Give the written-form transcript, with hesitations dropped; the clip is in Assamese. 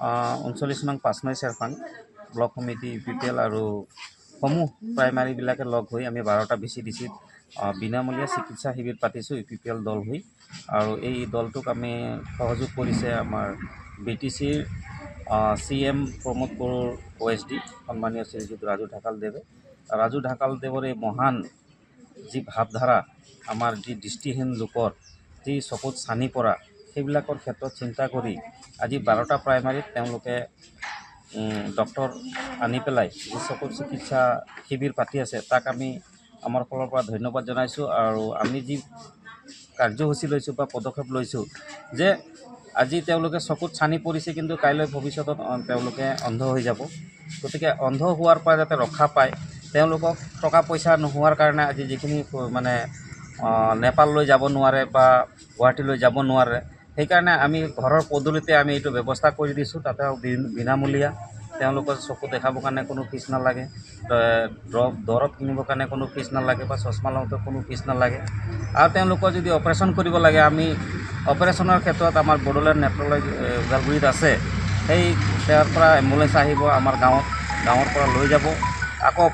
39 নং 5 মাইল চেৰপাং ব্লক সমিতি UPPL আৰু সমূহ প্ৰাইমাৰীবিলাকে লগ হৈ আমি 12টা VCDCত বিনামূলীয়া চিকিৎসা শিবিৰ পাতিছোঁ UPPL দল হৈ। আৰু এই দলটোক আমি সহযোগ কৰিছে আমাৰ BTCৰ CM প্ৰমোদ বড়োৰ OSD সন্মানীয় শ্ৰীযুত ৰাজু ঢাকালদেৱে। ৰাজু ঢাকালদেৱৰ এই মহান যি ভাৱধাৰা আমাৰ যি দৃষ্টিহীন লোকৰ যি চকুত চানি পৰা সেইবিলাকৰ ক্ষেত্ৰত চিন্তা কৰি আজি 12টা প্ৰাইমাৰীত তেওঁলোকে ডক্টৰ আনি পেলাই যি চকুৰ চিকিৎসা শিবিৰ পাতি আছে তাক আমি আমাৰ ফালৰ পৰা ধন্যবাদ জনাইছোঁ। আৰু আমি যি কাৰ্যসূচী লৈছোঁ বা পদক্ষেপ লৈছোঁ যে আজি তেওঁলোকে চকুত চানি পৰিছে কিন্তু কাইলৈ ভৱিষ্যতত তেওঁলোকে অন্ধ হৈ যাব। গতিকে অন্ধ হোৱাৰ পৰা যাতে ৰক্ষা পায় তেওঁলোকক টকা পইচা নোহোৱাৰ কাৰণে আজি যিখিনি মানে নেপাললৈ যাব নোৱাৰে বা গুৱাহাটীলৈ যাব নোৱাৰে সেইকাৰণে আমি ঘৰৰ পদূলিতে আমি এইটো ব্যৱস্থা কৰি দিছোঁ। তাতে বিনামূলীয়া তেওঁলোকৰ চকু দেখাবৰ কাৰণে কোনো ফিজ নালাগে, দৰৱ কিনিবৰ কাৰণে কোনো ফিজ নালাগে বা চশমা লওঁতে কোনো ফিজ নালাগে। আৰু তেওঁলোকৰ যদি অপাৰেশ্যন কৰিব লাগে আমি অপাৰেশ্যনৰ ক্ষেত্ৰত আমাৰ বড়োলেণ্ড নেফ্ৰলজি ওদালগুৰিত আছে, সেই তাৰ পৰা এম্বুলেঞ্চ আহিব আমাৰ গাঁৱৰ পৰা লৈ যাব। আকৌ